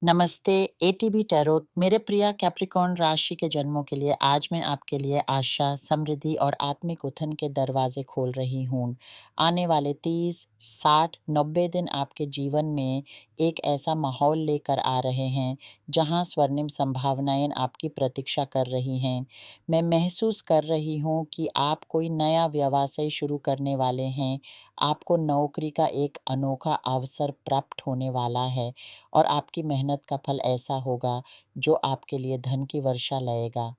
नमस्ते ATB tarot मेरे प्रिय कैप्रिकॉर्न राशि के जन्मों के लिए आज मैं आपके लिए आशा, समृद्धि और आत्मिक उथन के दरवाजे खोल रही हूँ। आने वाले 30, 60, 90 दिन आपके जीवन में एक ऐसा माहौल लेकर आ रहे हैं जहां स्वर्णिम संभावनाएं आपकी प्रतीक्षा कर रही हैं। मैं महसूस कर रही हूं कि आप कोई नया व्यवसाय शुरू करने वाले हैं। आपको नौकरी का एक अनोखा अवसर प्राप्त होने वाला है और आपकी मेहनत का फल ऐसा होगा जो आपके लिए धन की वर्षा लाएगा।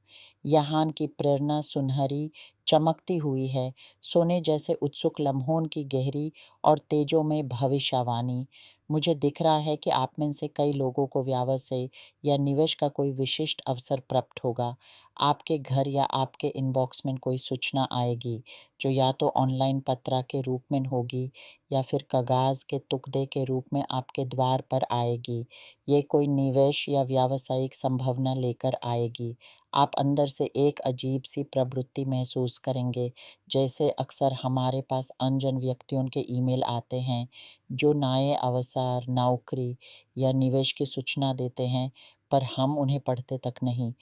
यहाँ की प्रेरणा सुनहरी चमकती हुई है, सोने जैसे उत्सुक लम्हों की गहरी और तेजों में भविष्यवाणी। मुझे दिख रहा है कि आप में से कई लोगों को व्यवसाय या निवेश का कोई विशिष्ट अवसर प्राप्त होगा। आपके घर या आपके इनबॉक्स में कोई सूचना आएगी जो या तो ऑनलाइन पत्र के रूप में होगी या फिर कागज के टुकड़े के रूप में आपके द्वार पर आएगी। ये कोई निवेश या व्यावसायिक संभावना लेकर आएगी। आप अंदर से एक अजीब सी प्रवृत्ति महसूस करेंगे, जैसे अक्सर हमारे पास अनजान व्यक्तियों के ईमेल आते हैं जो नए अवसर, नौकरी या निवेश की सूचना देते हैं, पर हम उन्हें पढ़ते तक नहीं।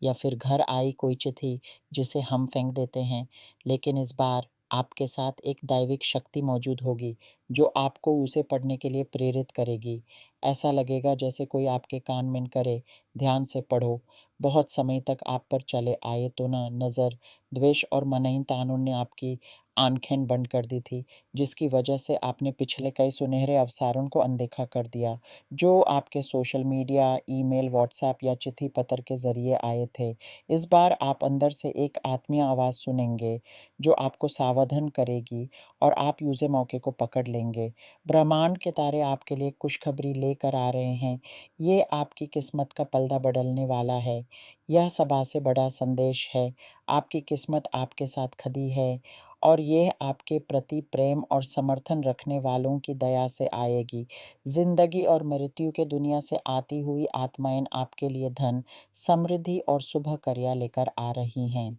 या फिर घर आई कोई चिट्ठी जिसे हम फेंक देते हैं। लेकिन इस बार आपके साथ एक दैविक शक्ति मौजूद होगी जो आपको उसे पढ़ने के लिए प्रेरित करेगी। ऐसा लगेगा जैसे कोई आपके कान में करे, ध्यान से पढ़ो। बहुत समय तक आप पर चले आए तो ना नज़र, द्वेष और मनही तानों ने आपकी आंखें बंद कर दी थी, जिसकी वजह से आपने पिछले कई सुनहरे अवसरों को अनदेखा कर दिया, जो आपके सोशल मीडिया, ईमेल, व्हाट्सएप या चिट्ठी पत्र के जरिए आए थे। इस बार आप अंदर से एक आत्मीय आवाज़ सुनेंगे जो आपको सावधान करेगी और आप यूज़े मौके को पकड़ लेंगे। ब्रह्मांड के तारे आपके लिए खुशखबरी लेकर आ रहे हैं। ये आपकी किस्मत का पलड़ा बदलने वाला है। यह सभा से बड़ा संदेश है। आपकी किस्मत आपके साथ खड़ी है और यह आपके प्रति प्रेम और समर्थन रखने वालों की दया से आएगी। जिंदगी और मृत्यु के दुनिया से आती हुई आत्माएं आपके लिए धन, समृद्धि और शुभ कार्य लेकर आ रही हैं।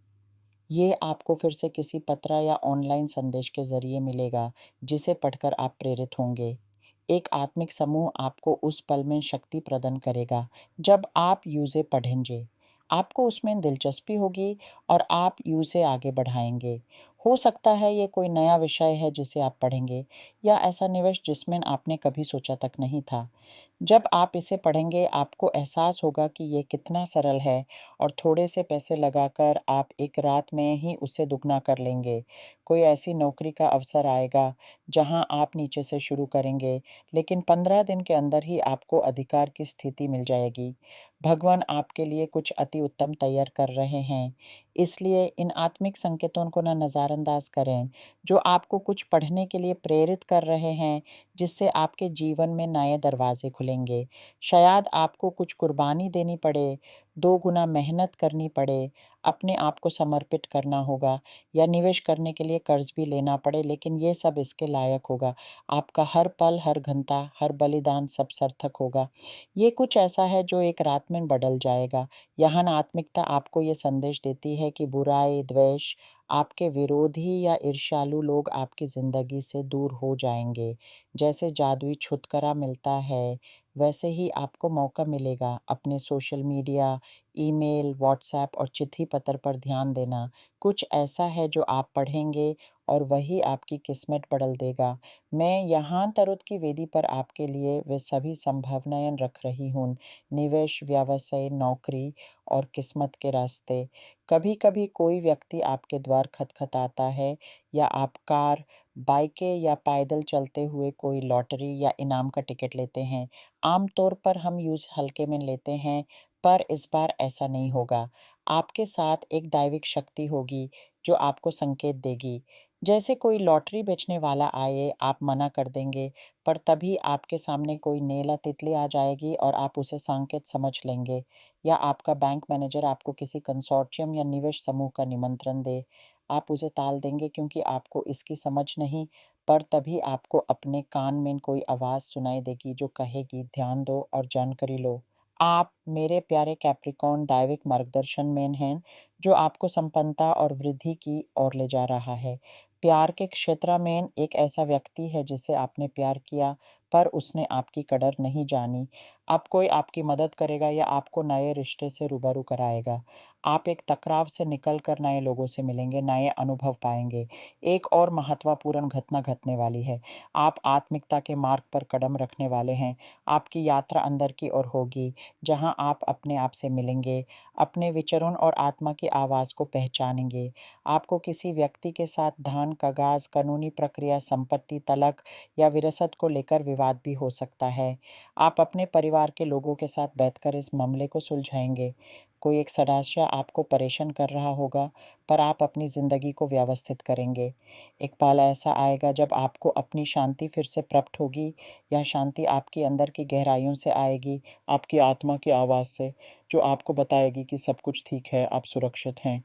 ये आपको फिर से किसी पत्र या ऑनलाइन संदेश के ज़रिए मिलेगा, जिसे पढ़कर आप प्रेरित होंगे। एक आत्मिक समूह आपको उस पल में शक्ति प्रदान करेगा, जब आप यूज़े पढ़ेंगे। आपको उसमें दिलचस्पी होगी और आप यूज़े आगे बढ़ाएँगे। हो सकता है ये कोई नया विषय है जिसे आप पढ़ेंगे या ऐसा निवेश जिसमें आपने कभी सोचा तक नहीं था। जब आप इसे पढ़ेंगे, आपको एहसास होगा कि ये कितना सरल है और थोड़े से पैसे लगाकर आप एक रात में ही उसे दुगना कर लेंगे। कोई ऐसी नौकरी का अवसर आएगा जहां आप नीचे से शुरू करेंगे, लेकिन 15 दिन के अंदर ही आपको अधिकार की स्थिति मिल जाएगी। भगवान आपके लिए कुछ अति उत्तम तैयार कर रहे हैं। इसलिए इन आत्मिक संकेतों को ना नज़रअंदाज करें, जो आपको कुछ पढ़ने के लिए प्रेरित कर रहे हैं, जिससे आपके जीवन में नए दरवाजे खुलेंगे। शायद आपको कुछ कुर्बानी देनी पड़े, 2 गुना मेहनत करनी पड़े, अपने आप को समर्पित करना होगा या निवेश करने के लिए कर्ज भी लेना पड़े, लेकिन ये सब इसके लायक होगा। आपका हर पल, हर घंटा, हर बलिदान सब सार्थक होगा। ये कुछ ऐसा है जो एक रात में बदल जाएगा। यहाँ आत्मिकता आपको ये संदेश देती है कि बुराई, द्वेष, आपके विरोधी या ईर्ष्यालु लोग आपकी ज़िंदगी से दूर हो जाएंगे। जैसे जादुई छुटकारा मिलता है, वैसे ही आपको मौका मिलेगा अपने सोशल मीडिया, ईमेल, व्हाट्सएप और चिट्ठी पत्र पर ध्यान देना। कुछ ऐसा है जो आप पढ़ेंगे और वही आपकी किस्मत बदल देगा। मैं यहाँ तरुत की वेदी पर आपके लिए वे सभी संभावनाएं रख रही हूँ। निवेश, व्यवसाय, नौकरी और किस्मत के रास्ते। कभी-कभी कोई व्यक्ति आपके द्वार खटखटाता है या आप कार, बाइकें या पैदल चलते हुए कोई लॉटरी या इनाम का टिकट लेते हैं। आमतौर पर हम यूज़ हल्के में लेते हैं, पर इस बार ऐसा नहीं होगा। आपके साथ एक दैविक शक्ति होगी जो आपको संकेत देगी। जैसे कोई लॉटरी बेचने वाला आए, आप मना कर देंगे, पर तभी आपके सामने कोई नीला तितली आ जाएगी और आप उसे संकेत समझ लेंगे। या आपका बैंक मैनेजर आपको किसी कंसोर्टियम या निवेश समूह का निमंत्रण दे। आप उसे टाल देंगे क्योंकि आपको इसकी समझ नहीं, पर तभी आपको अपने कान में कोई आवाज़ सुनाई देगी जो कहेगी, ध्यान दो और जानकारी लो। आप मेरे प्यारे कैप्रिकॉर्न दैविक मार्गदर्शन में हैं, जो आपको संपन्नता और वृद्धि की ओर ले जा रहा है। प्यार के क्षेत्र में एक ऐसा व्यक्ति है जिसे आपने प्यार किया, पर उसने आपकी कदर नहीं जानी। अब कोई आपकी मदद करेगा या आपको नए रिश्ते से रूबरू कराएगा। आप एक टकराव से निकल कर नए लोगों से मिलेंगे, नए अनुभव पाएँगे। एक और महत्वपूर्ण घटना घटने वाली है। आप आत्मिकता के मार्ग पर कदम रखने वाले हैं। आपकी यात्रा अंदर की ओर होगी, जहाँ आप अपने आप से मिलेंगे, अपने विचरण और आत्मा की आवाज़ को पहचानेंगे। आपको किसी व्यक्ति के साथ धन, कागज़, कानूनी प्रक्रिया, संपत्ति, तलाक या विरासत को लेकर विवाद भी हो सकता है। आप अपने परिवार के लोगों के साथ बैठकर इस मामले को सुलझाएँगे। कोई एक सदस्य आपको परेशान कर रहा होगा, पर आप अपनी ज़िंदगी को व्यवस्थित करेंगे। एक पल ऐसा आएगा जब आपको अपनी शांति फिर से प्राप्त होगी। यह शांति आपके अंदर की गहराइयों से आएगी, आपकी आत्मा की आवाज़ से, जो आपको बताएगी कि सब कुछ ठीक है, आप सुरक्षित हैं।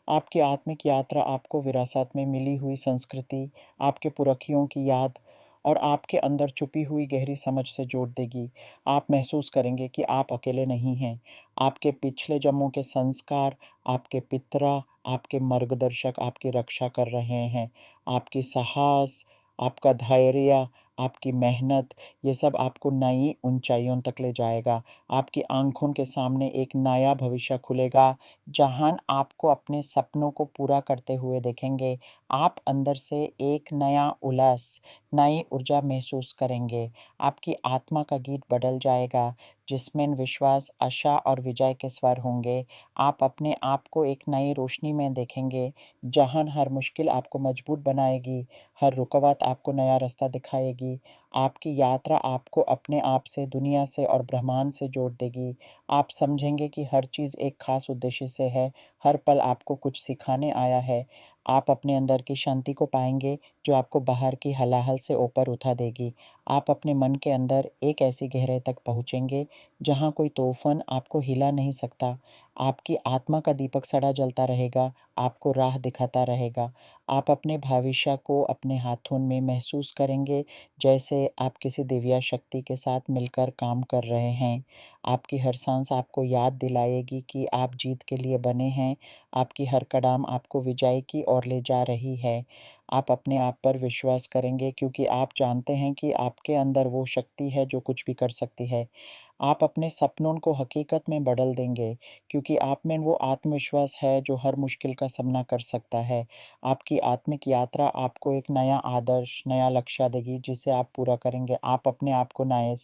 आपकी आत्मिक यात्रा आपको विरासत में मिली हुई संस्कृति, आपके पुरखियों की याद और आपके अंदर छुपी हुई गहरी समझ से जोड़ देगी। आप महसूस करेंगे कि आप अकेले नहीं हैं। आपके पिछले जन्मों के संस्कार, आपके पितरा, आपके मार्गदर्शक आपकी रक्षा कर रहे हैं। आपकी साहस, आपका धैर्य, आपकी मेहनत, ये सब आपको नई ऊँचाइयों तक ले जाएगा। आपकी आँखों के सामने एक नया भविष्य खुलेगा, जहाँ आपको अपने सपनों को पूरा करते हुए देखेंगे। आप अंदर से एक नया उल्लास, नई ऊर्जा महसूस करेंगे। आपकी आत्मा का गीत बदल जाएगा, जिसमें विश्वास, आशा और विजय के स्वर होंगे। आप अपने आप को एक नई रोशनी में देखेंगे, जहाँ हर मुश्किल आपको मजबूत बनाएगी, हर रुकावट आपको नया रास्ता दिखाएगी। आपकी यात्रा आपको अपने आप से, दुनिया से और ब्रह्मांड से जोड़ देगी। आप समझेंगे कि हर चीज़ एक खास उद्देश्य से है, हर पल आपको कुछ सिखाने आया है। आप अपने अंदर की शांति को पाएँगे, जो आपको बाहर की हलाहल से ऊपर उठा देगी। आप अपने मन के अंदर एक ऐसी गहराई तक पहुँचेंगे, जहाँ कोई तूफ़ान आपको हिला नहीं सकता। आपकी आत्मा का दीपक सदा जलता रहेगा, आपको राह दिखाता रहेगा। आप अपने भविष्य को अपने हाथों में महसूस करेंगे, जैसे आप किसी दिव्य शक्ति के साथ मिलकर काम कर रहे हैं। आपकी हर साँस आपको याद दिलाएगी कि आप जीत के लिए बने हैं। आपकी हर कदम आपको विजय की ओर ले जा रही है। आप अपने आप पर विश्वास करेंगे, क्योंकि आप जानते हैं कि आपके अंदर वो शक्ति है जो कुछ भी कर सकती है। आप अपने सपनों को हकीकत में बदल देंगे, क्योंकि आप में वो आत्मविश्वास है जो हर मुश्किल का सामना कर सकता है। आपकी आत्मिक यात्रा आपको एक नया आदर्श, नया लक्ष्य देगी, जिसे आप पूरा करेंगे। आप अपने आप को नए